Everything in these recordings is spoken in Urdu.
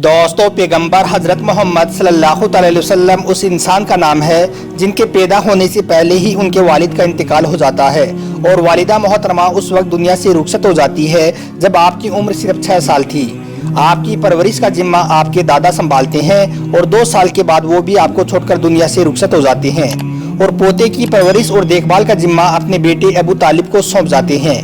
دوستو پیغمبر حضرت محمد صلی اللہ علیہ وسلم اس انسان کا نام ہے جن کے پیدا ہونے سے پہلے ہی ان کے والد کا انتقال ہو جاتا ہے اور والدہ محترمہ اس وقت دنیا سے رخصت ہو جاتی ہے جب آپ کی عمر صرف 6 سال تھی۔ آپ کی پرورش کا ذمہ آپ کے دادا سنبھالتے ہیں اور 2 سال کے بعد وہ بھی آپ کو چھوڑ کر دنیا سے رخصت ہو جاتے ہیں اور پوتے کی پرورش اور دیکھ بھال کا ذمہ اپنے بیٹے ابو طالب کو سونپ جاتے ہیں۔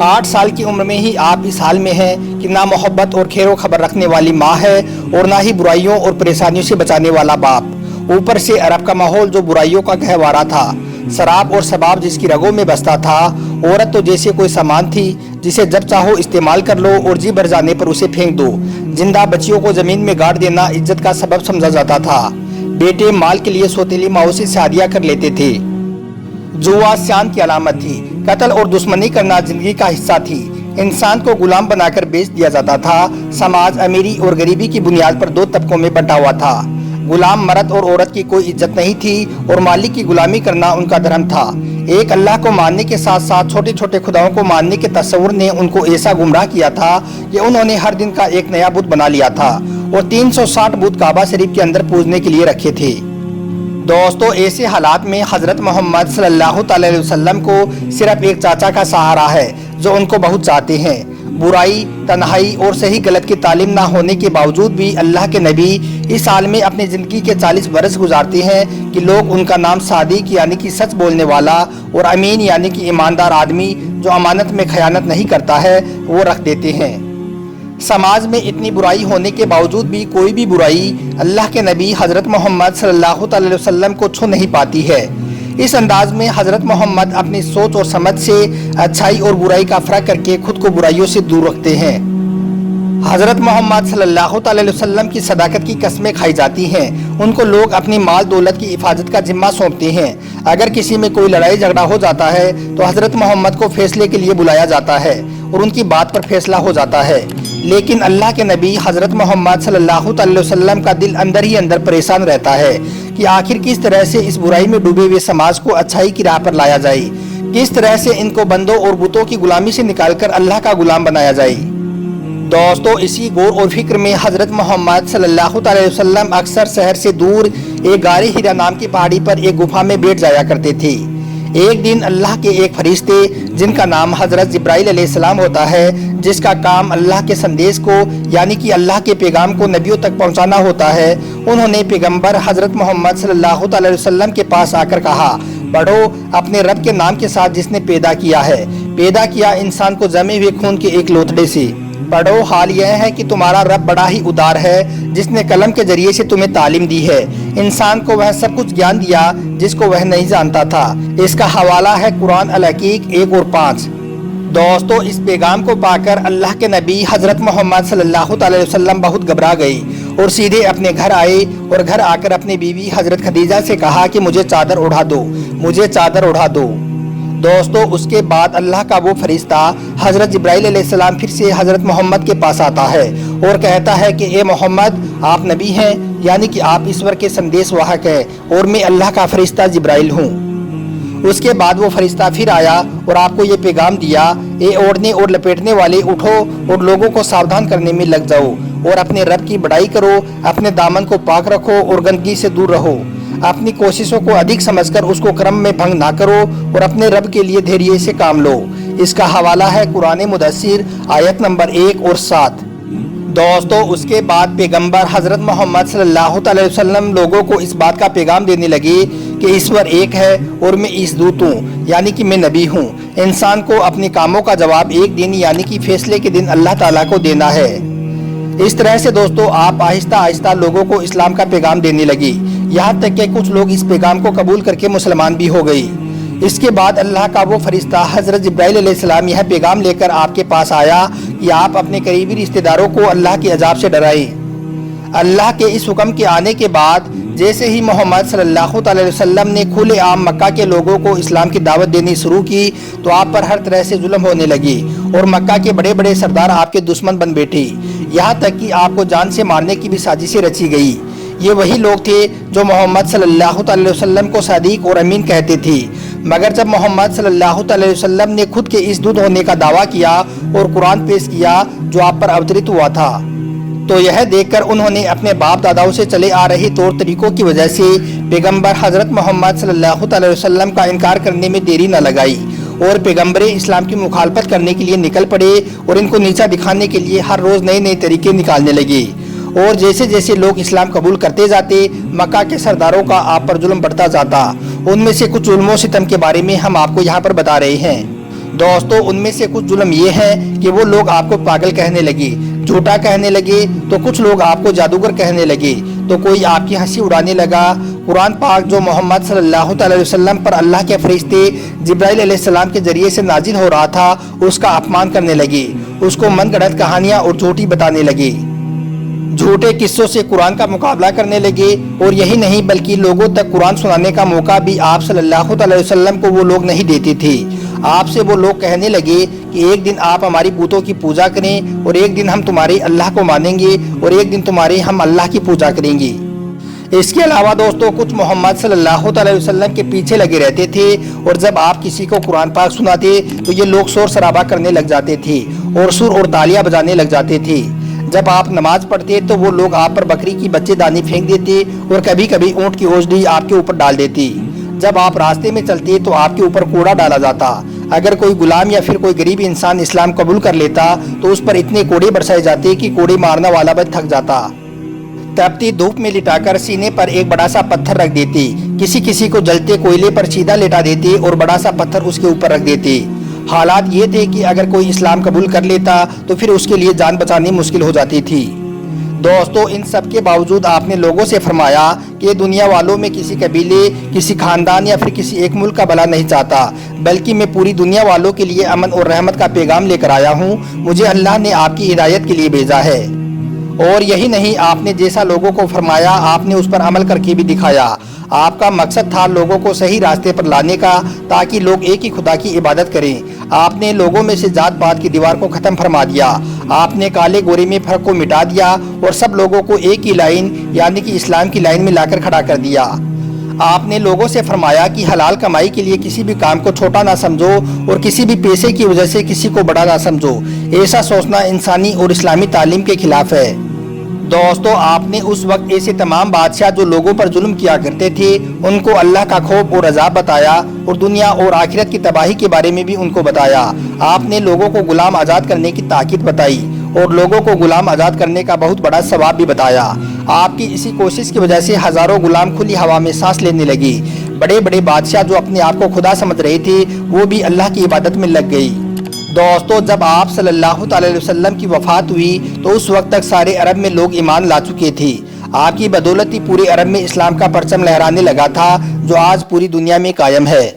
8 سال کی عمر میں ہی آپ اس حال میں ہیں کہ نہ محبت اور خیر و خبر رکھنے والی ماں ہے اور نہ ہی برائیوں اور پریشانیوں سے بچانے والا باپ۔ اوپر سے عرب کا ماحول جو برائیوں کا گہوارہ تھا، شراب اور شباب جس کی رگوں میں بستا تھا، عورت تو جیسے کوئی سامان تھی جسے جب چاہو استعمال کر لو اور جی بھر جانے پر اسے پھینک دو۔ زندہ بچیوں کو زمین میں گاڑ دینا عزت کا سبب سمجھا جاتا تھا۔ بیٹے مال کے لیے سوتیلی ماؤں سے شادیاں کر لیتے تھے۔ جوا شان کی علامت تھی۔ قتل اور دشمنی کرنا زندگی کا حصہ تھی۔ انسان کو غلام بنا کر بیچ دیا جاتا تھا۔ سماج امیری اور غریبی کی بنیاد پر 2 طبقوں میں بٹا ہوا تھا۔ غلام مرد اور عورت کی کوئی عزت نہیں تھی اور مالک کی غلامی کرنا ان کا دھرم تھا۔ ایک اللہ کو ماننے کے ساتھ ساتھ چھوٹے چھوٹے خداؤں کو ماننے کے تصور نے ان کو ایسا گمراہ کیا تھا کہ انہوں نے ہر دن کا ایک نیا بت بنا لیا تھا اور 360 بت کعبہ شریف کے اندر پوجنے کے لیے رکھے تھے۔ دوستو ایسے حالات میں حضرت محمد صلی اللہ علیہ وسلم کو صرف ایک چاچا کا سہارا ہے جو ان کو بہت چاہتے ہیں۔ برائی، تنہائی اور صحیح غلط کی تعلیم نہ ہونے کے باوجود بھی اللہ کے نبی اس حال میں اپنی زندگی کے 40 برس گزارتے ہیں کہ لوگ ان کا نام صادق یعنی کہ سچ بولنے والا اور امین یعنی کہ ایماندار آدمی جو امانت میں خیانت نہیں کرتا ہے وہ رکھ دیتے ہیں۔ سماج میں اتنی برائی ہونے کے باوجود بھی کوئی بھی برائی اللہ کے نبی حضرت محمد صلی اللہ علیہ وسلم کو چھو نہیں پاتی ہے۔ اس انداز میں حضرت محمد اپنی سوچ اور سمجھ سے اچھائی اور برائی کا فرق کر کے خود کو برائیوں سے دور رکھتے ہیں۔ حضرت محمد صلی اللہ علیہ وسلم کی صداقت کی قسمیں کھائی جاتی ہیں۔ ان کو لوگ اپنی مال دولت کی حفاظت کا ذمہ سونپتے ہیں۔ اگر کسی میں کوئی لڑائی جھگڑا ہو جاتا ہے تو حضرت محمد کو فیصلے کے لیے بلایا جاتا ہے اور ان کی بات پر فیصلہ ہو جاتا ہے۔ لیکن اللہ کے نبی حضرت محمد صلی اللہ علیہ وسلم کا دل اندر ہی اندر پریشان رہتا ہے کہ آخر کس طرح سے اس برائی میں ڈوبے ہوئے سماج کو اچھائی کی راہ پر لایا جائے، کس طرح سے ان کو بندوں اور بتوں کی غلامی سے نکال کر اللہ کا غلام بنایا جائے۔ دوستو اسی غور اور فکر میں حضرت محمد صلی اللہ علیہ وسلم اکثر شہر سے دور ایک غار ہرا نام کی پہاڑی پر ایک گفا میں بیٹھ جایا کرتے تھے۔ ایک دن اللہ کے ایک فرشتے جن کا نام حضرت جبرائیل علیہ السلام ہوتا ہے، جس کا کام اللہ کے سندیش کو یعنی کہ اللہ کے پیغام کو نبیوں تک پہنچانا ہوتا ہے، انہوں نے پیغمبر حضرت محمد صلی اللہ علیہ وسلم کے پاس آ کر کہا، پڑھو اپنے رب کے نام کے ساتھ جس نے پیدا کیا انسان کو جمے ہوئے خون کے ایک لوتھڑے سے۔ پڑھو حال یہ ہے کہ تمہارا رب بڑا ہی ادار ہے جس نے قلم کے ذریعے سے تمہیں تعلیم دی ہے۔ انسان کو وہ سب کچھ گیان دیا جس کو وہ نہیں جانتا تھا۔ اس کا حوالہ ہے قرآن الحقیق 1 اور 5۔ دوستو اس پیغام کو پا کر اللہ کے نبی حضرت محمد صلی اللہ علیہ وسلم بہت گھبرا گئے اور سیدھے اپنے گھر آئے اور گھر آ کر اپنی بیوی حضرت خدیجہ سے کہا کہ مجھے چادر اڑا دو۔ دوستو اس کے بعد اللہ کا وہ فرشتہ حضرت جبرائیل علیہ السلام پھر سے حضرت محمد کے پاس آتا ہے اور کہتا ہے کہ اے محمد آپ نبی ہیں یعنی کہ آپ ایشور کے سندیش واہک ہیں اور میں اللہ کا فرشتہ جبرائیل ہوں۔ اس کے بعد وہ فرشتہ پھر آیا اور آپ کو یہ پیغام دیا، اے اوڑھنے اور لپیٹنے والے اٹھو اور لوگوں کو ساودھان کرنے میں لگ جاؤ اور اپنے رب کی بڑائی کرو، اپنے دامن کو پاک رکھو اور گندگی سے دور رہو، اپنی کوششوں کو ادھک سمجھ کر اس کو کرم میں بھنگ نہ کرو اور اپنے رب کے لیے دھیریے سے کام لو۔ اس کا حوالہ ہے قرآن مدثر آیت نمبر 1 اور 7۔ دوستو اس کے بعد پیغمبر حضرت محمد صلی اللہ علیہ وسلم لوگوں کو اس بات کا پیغام دینے لگے کہ ایشور ایک ہے اور میں اس دوت ہوں یعنی کہ میں نبی ہوں۔ انسان کو اپنے کاموں کا جواب ایک دن یعنی کہ فیصلے کے دن اللہ تعالیٰ کو دینا ہے۔ اس طرح سے دوستو آپ آہستہ آہستہ لوگوں کو اسلام کا پیغام دینے لگی، یہاں تک کہ کچھ لوگ اس پیغام کو قبول کر کے مسلمان بھی ہو گئی۔ اس کے بعد اللہ کا وہ فرشتہ حضرت جبرائیل علیہ السلام یہ پیغام لے کر آپ کے پاس آیا کہ آپ اپنے قریبی رشتہ داروں کو اللہ کے عذاب سے ڈرائیں۔ اللہ کے اس حکم کے آنے کے بعد جیسے ہی محمد صلی اللہ علیہ وسلم نے کھلے عام مکہ کے لوگوں کو اسلام کی دعوت دینی شروع کی تو آپ پر ہر طرح سے ظلم ہونے لگی اور مکہ کے بڑے بڑے سردار آپ کے دشمن بن بیٹھے، یہاں تک کہ آپ کو جان سے مارنے کی بھی سازشیں رچی گئی۔ یہ وہی لوگ تھے جو محمد صلی اللہ علیہ وسلم کو صادق اور امین کہتے تھے، مگر جب محمد صلی اللہ علیہ وسلم نے خود کے اس دودھ ہونے کا دعویٰ کیا اور قرآن پیش کیا جو آپ پر اوترت ہوا تھا تو یہ دیکھ کر انہوں نے اپنے باپ داداؤں سے چلے آ رہے طور طریقوں کی وجہ سے پیغمبر حضرت محمد صلی اللہ علیہ وسلم کا انکار کرنے میں دیری نہ لگائی اور پیغمبر اسلام کی مخالفت کرنے کے لیے نکل پڑے اور ان کو نیچا دکھانے کے لیے ہر روز نئے نئے طریقے نکالنے لگے۔ اور جیسے جیسے لوگ اسلام قبول کرتے جاتے مکہ کے سرداروں کا آپ پر ظلم بڑھتا جاتا۔ ان میں سے کچھ ظلم و ستم کے بارے میں ہم آپ کو یہاں پر بتا رہے ہیں۔ دوستو، ان میں سے کچھ ظلم یہ ہے کہ وہ لوگ آپ کو پاگل کہنے لگے، جھوٹا کہنے لگے، تو کچھ لوگ آپ کو جادوگر کہنے لگے، تو کوئی آپ کی ہنسی اڑانے لگا۔ قرآن پاک جو محمد صلی اللہ علیہ وسلم پر اللہ کے فرشتے جبرائیل علیہ السلام کے ذریعے سے نازل ہو رہا تھا، اس کا اپمان کرنے لگے، اس کو من گھڑت کہانیاں اور جھوٹی بتانے لگے، جھوٹے قصوں سے قرآن کا مقابلہ کرنے لگے۔ اور یہی نہیں بلکہ لوگوں تک قرآن سنانے کا موقع بھی آپ صلی اللہ علیہ وسلم کو وہ لوگ نہیں دیتے تھے۔ آپ سے وہ لوگ کہنے لگے کہ ایک دن آپ ہماری بتوں کی پوجا کریں اور ایک دن ہم تمہارے اللہ کو مانیں گے اور ایک دن تمہارے ہم اللہ کی پوجا کریں گے۔ اس کے علاوہ دوستو کچھ محمد صلی اللہ علیہ وسلم کے پیچھے لگے رہتے تھے اور جب آپ کسی کو قرآن پاک سناتے تو یہ لوگ شور شرابہ کرنے لگ جاتے تھے اور سر اور تالیاں بجانے لگ جاتے تھے۔ جب آپ نماز پڑھتے تو وہ لوگ آپ پر بکری کی بچے دانی پھینک دیتے اور کبھی کبھی اونٹ کی اوجڑی آپ کے اوپر ڈال دیتی۔ جب آپ راستے میں چلتے تو آپ کے اوپر کوڑا ڈالا جاتا۔ اگر کوئی غلام یا پھر کوئی غریب انسان اسلام قبول کر لیتا تو اس پر اتنے کوڑے برسائے جاتے کہ کوڑے مارنے والا بھی تھک جاتا۔ تپتی دھوپ میں لٹا کر سینے پر ایک بڑا سا پتھر رکھ دیتے، کسی کو جلتے کوئلے پر سیدھا لٹا دیتے اور بڑا سا پتھر اس کے اوپر رکھ دیتے۔ حالات یہ تھے کہ اگر کوئی اسلام قبول کر لیتا تو پھر اس کے لیے جان بچانی مشکل ہو جاتی تھی۔ دوستو، ان سب کے باوجود آپ نے لوگوں سے فرمایا کہ دنیا والوں میں کسی قبیلے، کسی خاندان یا پھر کسی ایک ملک کا بھلا نہیں چاہتا، بلکہ میں پوری دنیا والوں کے لیے امن اور رحمت کا پیغام لے کر آیا ہوں۔ مجھے اللہ نے آپ کی ہدایت کے لیے بھیجا ہے۔ اور یہی نہیں، آپ نے جیسا لوگوں کو فرمایا آپ نے اس پر عمل کر کے بھی دکھایا۔ آپ کا مقصد تھا لوگوں کو صحیح راستے پر لانے کا تاکہ لوگ ایک ہی خدا کی عبادت کریں۔ آپ نے لوگوں میں سے ذات پات کی دیوار کو ختم فرما دیا۔ آپ نے کالے گورے میں فرق کو مٹا دیا اور سب لوگوں کو ایک ہی لائن یعنی کہ اسلام کی لائن میں لا کر کھڑا کر دیا۔ آپ نے لوگوں سے فرمایا کہ حلال کمائی کے لیے کسی بھی کام کو چھوٹا نہ سمجھو اور کسی بھی پیسے کی وجہ سے کسی کو بڑا نہ سمجھو۔ ایسا سوچنا انسانی اور اسلامی تعلیم کے خلاف ہے۔ دوستو، آپ نے اس وقت ایسے تمام بادشاہ جو لوگوں پر ظلم کیا کرتے تھے ان کو اللہ کا خوف اور عذاب بتایا اور دنیا اور آخرت کی تباہی کے بارے میں بھی ان کو بتایا۔ آپ نے لوگوں کو غلام آزاد کرنے کی تاکید بتائی اور لوگوں کو غلام آزاد کرنے کا بہت بڑا ثواب بھی بتایا۔ آپ کی اسی کوشش کی وجہ سے ہزاروں غلام کھلی ہوا میں سانس لینے لگے۔ بڑے بڑے بادشاہ جو اپنے آپ کو خدا سمجھ رہے تھے وہ بھی اللہ کی عبادت میں لگ گئی۔ دوستو، جب آپ صلی اللہ علیہ وسلم کی وفات ہوئی تو اس وقت تک سارے عرب میں لوگ ایمان لا چکے تھے۔ آپ کی بدولت ہی پورے عرب میں اسلام کا پرچم لہرانے لگا تھا جو آج پوری دنیا میں قائم ہے۔